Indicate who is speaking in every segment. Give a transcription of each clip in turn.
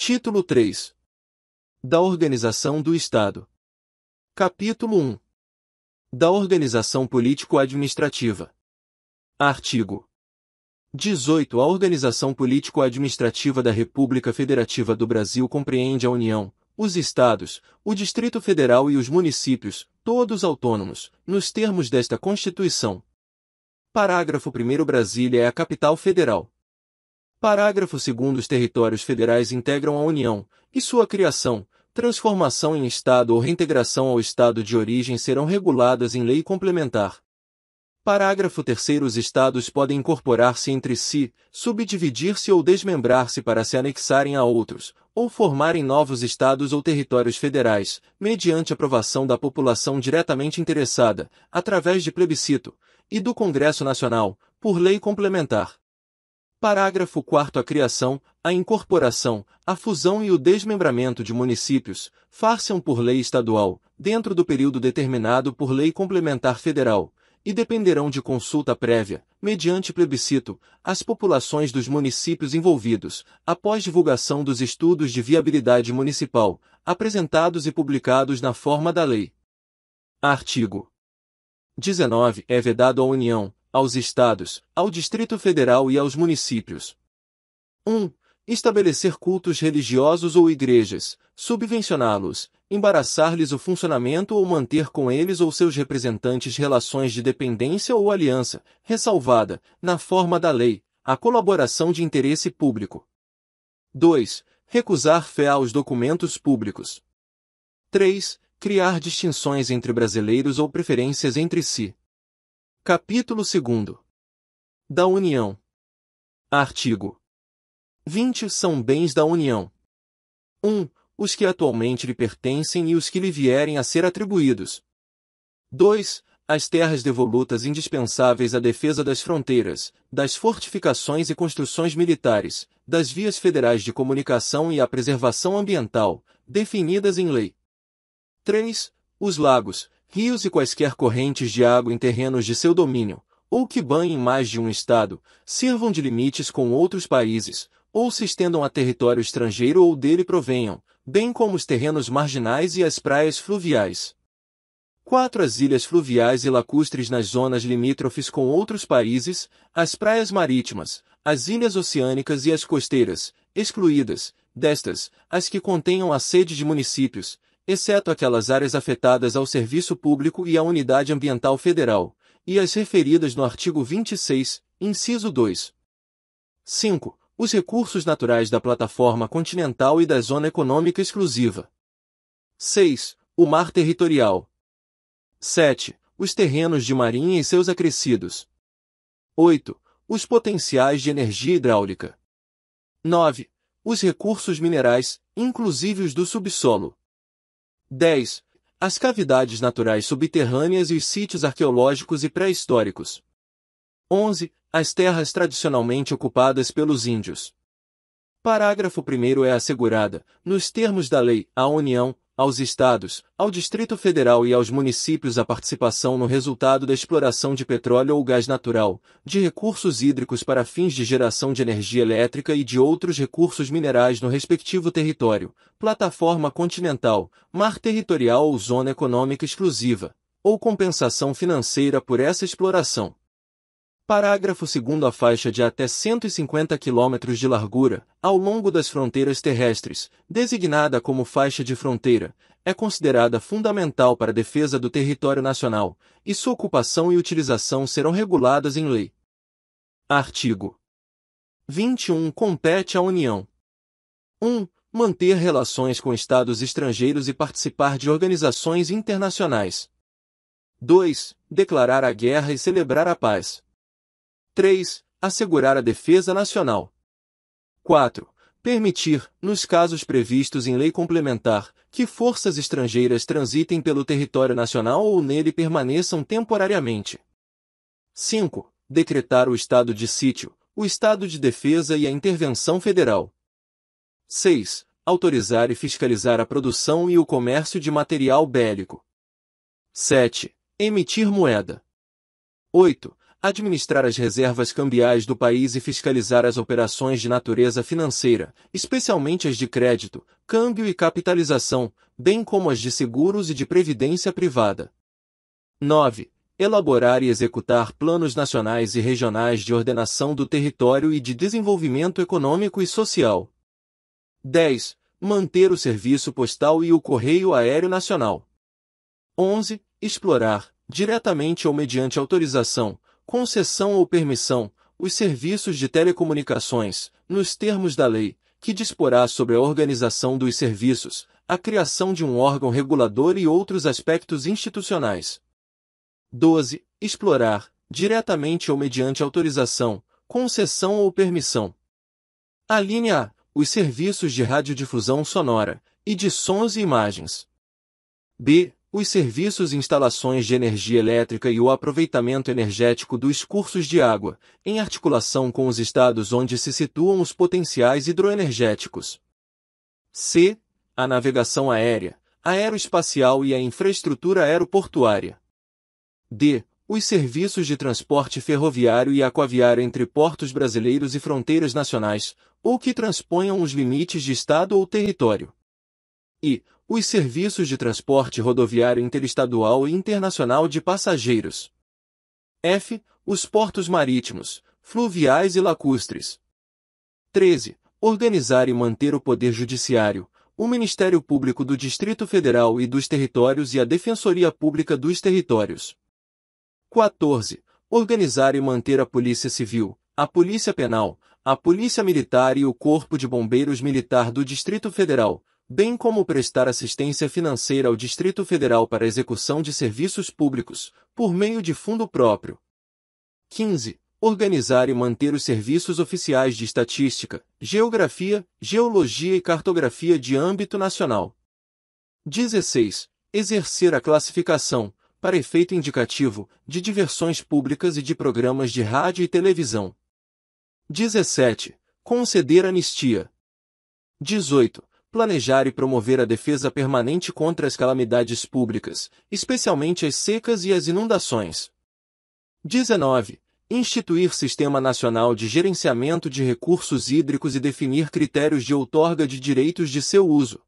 Speaker 1: Título 3. Da Organização do Estado. Capítulo 1. Da Organização Político-Administrativa. Artigo 18. A organização político-administrativa da República Federativa do Brasil compreende a União, os Estados, o Distrito Federal e os municípios, todos autônomos, nos termos desta Constituição. Parágrafo 1º. Brasília é a capital federal. Parágrafo 2º. Os territórios federais integram a União, e sua criação, transformação em Estado ou reintegração ao Estado de origem serão reguladas em lei complementar. Parágrafo 3º. Os Estados podem incorporar-se entre si, subdividir-se ou desmembrar-se para se anexarem a outros, ou formarem novos Estados ou territórios federais, mediante aprovação da população diretamente interessada, através de plebiscito, e do Congresso Nacional, por lei complementar. Parágrafo 4º. A criação, a incorporação, a fusão e o desmembramento de municípios, far-se-ão por lei estadual, dentro do período determinado por lei complementar federal, e dependerão de consulta prévia, mediante plebiscito, às populações dos municípios envolvidos, após divulgação dos estudos de viabilidade municipal, apresentados e publicados na forma da lei. Artigo 19. É vedado à União, aos Estados, ao Distrito Federal e aos municípios: 1. Estabelecer cultos religiosos ou igrejas, subvencioná-los, embaraçar-lhes o funcionamento ou manter com eles ou seus representantes relações de dependência ou aliança, ressalvada, na forma da lei, a colaboração de interesse público. 2. Recusar fé aos documentos públicos. 3. Criar distinções entre brasileiros ou preferências entre si. Capítulo 2. Da União. Artigo 20. São bens da União: 1. Os que atualmente lhe pertencem e os que lhe vierem a ser atribuídos. 2. As terras devolutas indispensáveis à defesa das fronteiras, das fortificações e construções militares, das vias federais de comunicação e à preservação ambiental, definidas em lei. 3. Os lagos, rios e quaisquer correntes de água em terrenos de seu domínio, ou que banhem mais de um estado, sirvam de limites com outros países, ou se estendam a território estrangeiro ou dele provenham, bem como os terrenos marginais e as praias fluviais. 4. As ilhas fluviais e lacustres nas zonas limítrofes com outros países, as praias marítimas, as ilhas oceânicas e as costeiras, excluídas, destas, as que contenham a sede de municípios, exceto aquelas áreas afetadas ao serviço público e à unidade ambiental federal, e as referidas no artigo 26, inciso 2. 5. Os recursos naturais da plataforma continental e da zona econômica exclusiva. 6. O mar territorial. 7. Os terrenos de marinha e seus acrescidos. 8. Os potenciais de energia hidráulica. 9. Os recursos minerais, inclusive os do subsolo. 10. As cavidades naturais subterrâneas e os sítios arqueológicos e pré-históricos. 11. As terras tradicionalmente ocupadas pelos índios. Parágrafo 1º. É assegurada, nos termos da lei, à União, aos Estados, ao Distrito Federal e aos municípios a participação no resultado da exploração de petróleo ou gás natural, de recursos hídricos para fins de geração de energia elétrica e de outros recursos minerais no respectivo território, plataforma continental, mar territorial ou zona econômica exclusiva, ou compensação financeira por essa exploração. Parágrafo 2º. A faixa de até 150 km de largura, ao longo das fronteiras terrestres, designada como faixa de fronteira, é considerada fundamental para a defesa do território nacional, e sua ocupação e utilização serão reguladas em lei. Artigo 21. Compete à União: 1. Manter relações com estados estrangeiros e participar de organizações internacionais. 2. Declarar a guerra e celebrar a paz. 3. Assegurar a defesa nacional. 4. Permitir, nos casos previstos em lei complementar, que forças estrangeiras transitem pelo território nacional ou nele permaneçam temporariamente. 5. Decretar o estado de sítio, o estado de defesa e a intervenção federal. 6. Autorizar e fiscalizar a produção e o comércio de material bélico. 7. Emitir moeda. 8. administrar as reservas cambiais do país e fiscalizar as operações de natureza financeira, especialmente as de crédito, câmbio e capitalização, bem como as de seguros e de previdência privada. 9. Elaborar e executar planos nacionais e regionais de ordenação do território e de desenvolvimento econômico e social. 10. Manter o serviço postal e o correio aéreo nacional. 11. Explorar, diretamente ou mediante autorização, concessão ou permissão, os serviços de telecomunicações, nos termos da lei, que disporá sobre a organização dos serviços, a criação de um órgão regulador e outros aspectos institucionais. 12. Explorar, diretamente ou mediante autorização, concessão ou permissão. A linha A. Os serviços de radiodifusão sonora, e de sons e imagens. B. Os serviços e instalações de energia elétrica e o aproveitamento energético dos cursos de água, em articulação com os estados onde se situam os potenciais hidroenergéticos. C. A navegação aérea, aeroespacial e a infraestrutura aeroportuária. D. Os serviços de transporte ferroviário e aquaviário entre portos brasileiros e fronteiras nacionais, ou que transponham os limites de estado ou território. E. Os serviços de transporte rodoviário interestadual e internacional de passageiros. F. Os portos marítimos, fluviais e lacustres. 13. Organizar e manter o Poder Judiciário, o Ministério Público do Distrito Federal e dos Territórios e a Defensoria Pública dos Territórios. 14. Organizar e manter a Polícia Civil, a Polícia Penal, a Polícia Militar e o Corpo de Bombeiros Militar do Distrito Federal, bem como prestar assistência financeira ao Distrito Federal para a execução de serviços públicos, por meio de fundo próprio. 15. Organizar e manter os serviços oficiais de estatística, geografia, geologia e cartografia de âmbito nacional. 16. Exercer a classificação, para efeito indicativo, de diversões públicas e de programas de rádio e televisão. 17. Conceder anistia. 18. Planejar e promover a defesa permanente contra as calamidades públicas, especialmente as secas e as inundações. 19. Instituir Sistema Nacional de Gerenciamento de Recursos Hídricos e definir critérios de outorga de direitos de seu uso.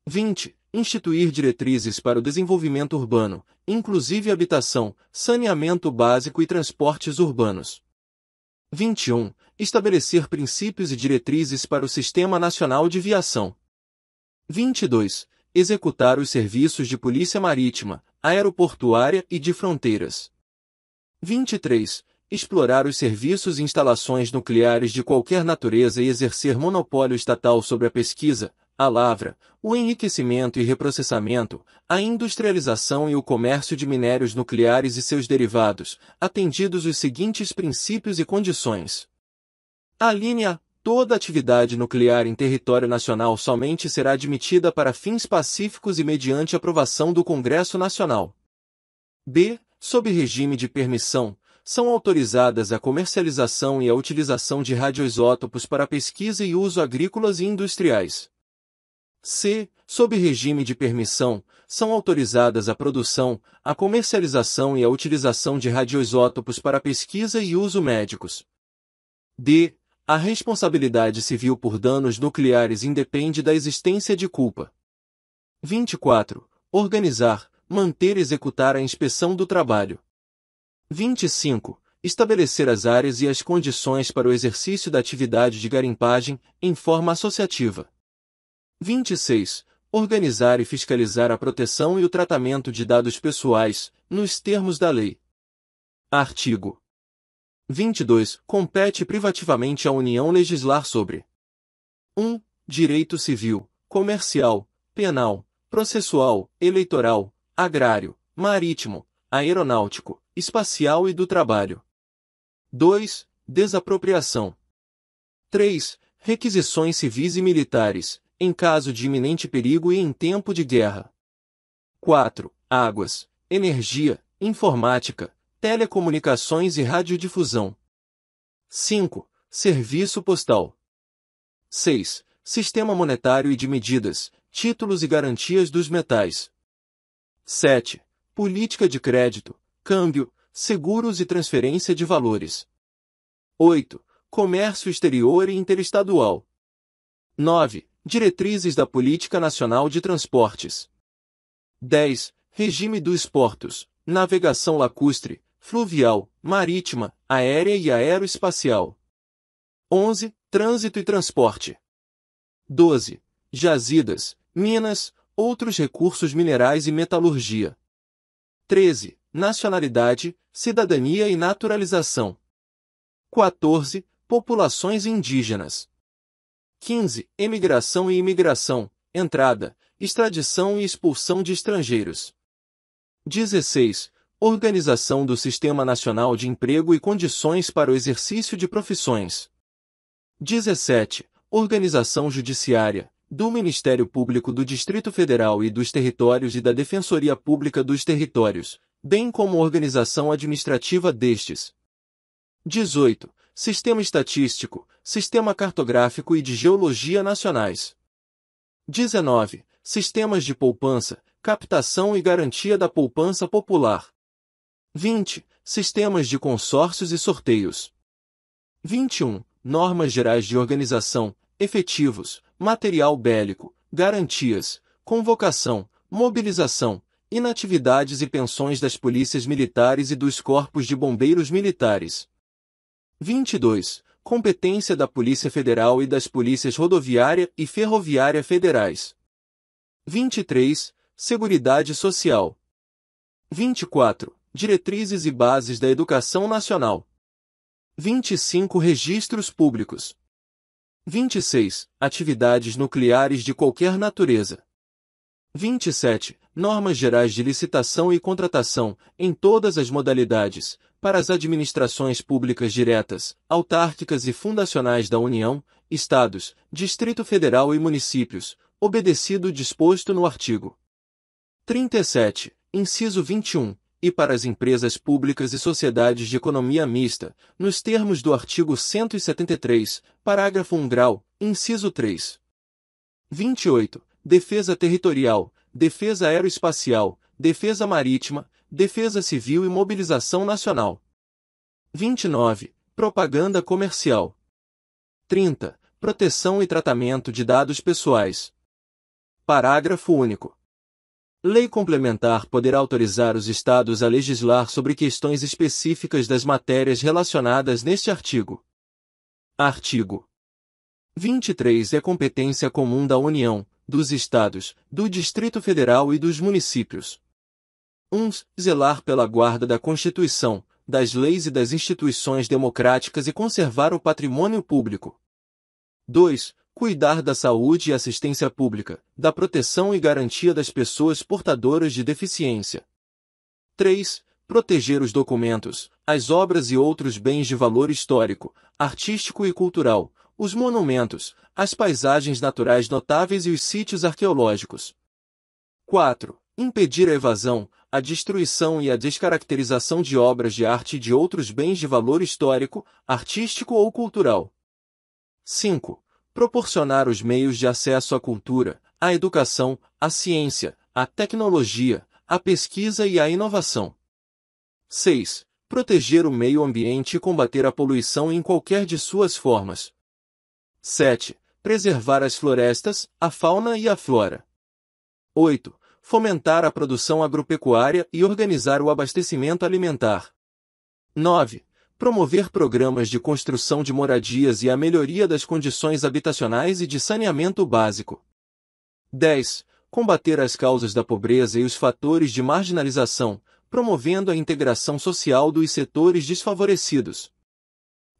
Speaker 1: 20. Instituir diretrizes para o desenvolvimento urbano, inclusive habitação, saneamento básico e transportes urbanos. 21. Estabelecer princípios e diretrizes para o Sistema Nacional de Viação. 22. Executar os serviços de polícia marítima, aeroportuária e de fronteiras. 23. Explorar os serviços e instalações nucleares de qualquer natureza e exercer monopólio estatal sobre a pesquisa, a lavra, o enriquecimento e reprocessamento, a industrialização e o comércio de minérios nucleares e seus derivados, atendidos os seguintes princípios e condições. A linha A. Toda atividade nuclear em território nacional somente será admitida para fins pacíficos e mediante aprovação do Congresso Nacional. B. Sob regime de permissão, são autorizadas a comercialização e a utilização de radioisótopos para pesquisa e uso agrícolas e industriais. C. Sob regime de permissão, são autorizadas a produção, a comercialização e a utilização de radioisótopos para pesquisa e uso médicos. D. A responsabilidade civil por danos nucleares independe da existência de culpa. 24. Organizar, manter e executar a inspeção do trabalho. 25. Estabelecer as áreas e as condições para o exercício da atividade de garimpagem, em forma associativa. 26. Organizar e fiscalizar a proteção e o tratamento de dados pessoais, nos termos da lei. Artigo 22. Compete privativamente à União legislar sobre 1. Direito civil, comercial, penal, processual, eleitoral, agrário, marítimo, aeronáutico, espacial e do trabalho. 2. Desapropriação. 3. Requisições civis e militares, em caso de iminente perigo e em tempo de guerra. 4. Águas, energia, informática, telecomunicações e radiodifusão. 5. Serviço postal. 6. Sistema monetário e de medidas, títulos e garantias dos metais. 7. Política de crédito, câmbio, seguros e transferência de valores. 8. Comércio exterior e interestadual. 9. Diretrizes da Política Nacional de Transportes. 10. Regime dos portos, navegação lacustre, fluvial, marítima, aérea e aeroespacial. 11. Trânsito e transporte. 12. Jazidas, minas, outros recursos minerais e metalurgia. 13. Nacionalidade, cidadania e naturalização. 14. Populações indígenas. 15. Emigração e imigração, entrada, extradição e expulsão de estrangeiros. 16. Organização do Sistema Nacional de Emprego e condições para o exercício de profissões. 17. Organização judiciária, do Ministério Público do Distrito Federal e dos Territórios e da Defensoria Pública dos Territórios, bem como organização administrativa destes. 18. Sistema Estatístico, Sistema Cartográfico e de Geologia Nacionais. 19. Sistemas de poupança, captação e garantia da poupança popular. 20. Sistemas de consórcios e sorteios. 21. Normas gerais de organização, efetivos, material bélico, garantias, convocação, mobilização, inatividades e pensões das polícias militares e dos corpos de bombeiros militares. 22. Competência da Polícia Federal e das Polícias Rodoviária e Ferroviária Federais. 23. Seguridade Social. 24. Diretrizes e bases da Educação Nacional. 25. Registros públicos. 26. Atividades nucleares de qualquer natureza. 27. Normas gerais de licitação e contratação, em todas as modalidades, para as administrações públicas diretas, autárquicas e fundacionais da União, Estados, Distrito Federal e municípios, obedecido o disposto no artigo 37, inciso 21, e para as empresas públicas e sociedades de economia mista, nos termos do artigo 173, parágrafo 1 grau, inciso 3. 28. Defesa territorial, defesa aeroespacial, defesa marítima, defesa civil e mobilização nacional. 29. Propaganda comercial. 30. Proteção e tratamento de dados pessoais. Parágrafo único. Lei complementar poderá autorizar os Estados a legislar sobre questões específicas das matérias relacionadas neste artigo. Artigo 23 é competência comum da União, dos Estados, do Distrito Federal e dos municípios. 1. Zelar pela guarda da Constituição, das leis e das instituições democráticas e conservar o patrimônio público. 2. Cuidar da saúde e assistência pública, da proteção e garantia das pessoas portadoras de deficiência. 3. Proteger os documentos, as obras e outros bens de valor histórico, artístico e cultural, os monumentos, as paisagens naturais notáveis e os sítios arqueológicos. 4. Impedir a evasão, a destruição e a descaracterização de obras de arte e de outros bens de valor histórico, artístico ou cultural. 5. Proporcionar os meios de acesso à cultura, à educação, à ciência, à tecnologia, à pesquisa e à inovação. 6. Proteger o meio ambiente e combater a poluição em qualquer de suas formas. 7. Preservar as florestas, a fauna e a flora. 8. Fomentar a produção agropecuária e organizar o abastecimento alimentar. 9. Promover programas de construção de moradias e a melhoria das condições habitacionais e de saneamento básico. 10. Combater as causas da pobreza e os fatores de marginalização, promovendo a integração social dos setores desfavorecidos.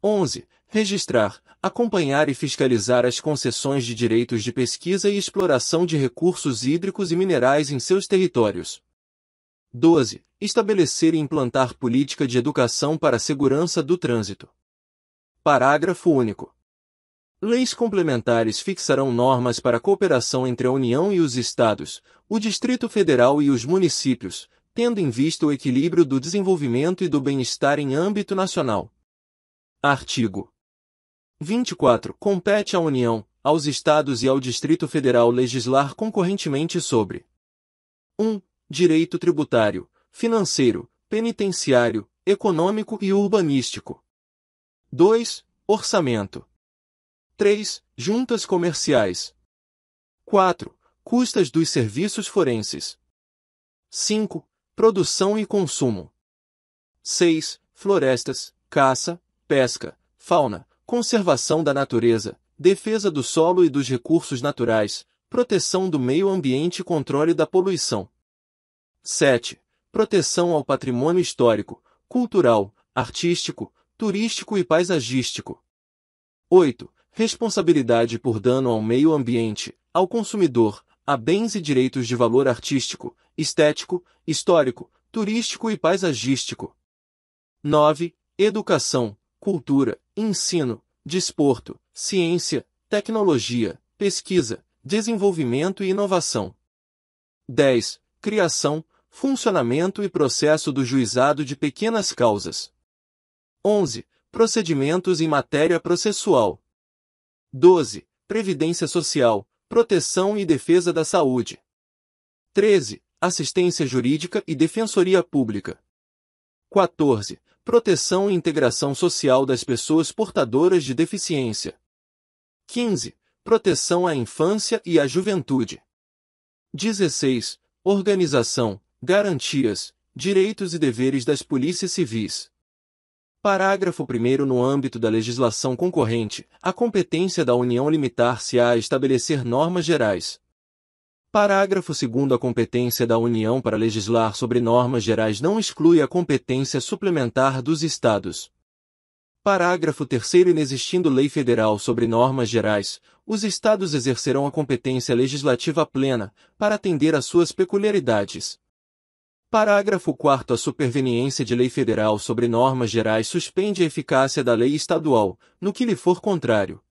Speaker 1: 11. Registrar, acompanhar e fiscalizar as concessões de direitos de pesquisa e exploração de recursos hídricos e minerais em seus territórios. 12. Estabelecer e implantar política de educação para a segurança do trânsito. Parágrafo único. Leis complementares fixarão normas para a cooperação entre a União e os Estados, o Distrito Federal e os municípios, tendo em vista o equilíbrio do desenvolvimento e do bem-estar em âmbito nacional. Artigo 24. Compete à União, aos Estados e ao Distrito Federal legislar concorrentemente sobre 1. Direito tributário, financeiro, penitenciário, econômico e urbanístico. 2. Orçamento. 3. Juntas comerciais. 4. Custas dos serviços forenses. 5. Produção e consumo. 6. Florestas, caça, pesca, fauna, conservação da natureza, defesa do solo e dos recursos naturais, proteção do meio ambiente e controle da poluição. 7. Proteção ao patrimônio histórico, cultural, artístico, turístico e paisagístico. 8. Responsabilidade por dano ao meio ambiente, ao consumidor, a bens e direitos de valor artístico, estético, histórico, turístico e paisagístico. 9. Educação, cultura, ensino, desporto, ciência, tecnologia, pesquisa, desenvolvimento e inovação. 10. Criação, funcionamento e processo do juizado de pequenas causas. 11. Procedimentos em matéria processual. 12. Previdência social, proteção e defesa da saúde. 13. Assistência jurídica e defensoria pública. 14. Proteção e integração social das pessoas portadoras de deficiência. 15. Proteção à infância e à juventude. 16. Organização, garantias, direitos e deveres das polícias civis. Parágrafo 1º. No âmbito da legislação concorrente, a competência da União limitar-se-á a estabelecer normas gerais. Parágrafo 2º. A competência da União para legislar sobre normas gerais não exclui a competência suplementar dos Estados. Parágrafo 3º. Inexistindo lei federal sobre normas gerais, os Estados exercerão a competência legislativa plena, para atender às suas peculiaridades. Parágrafo 4º. A superveniência de lei federal sobre normas gerais suspende a eficácia da lei estadual, no que lhe for contrário.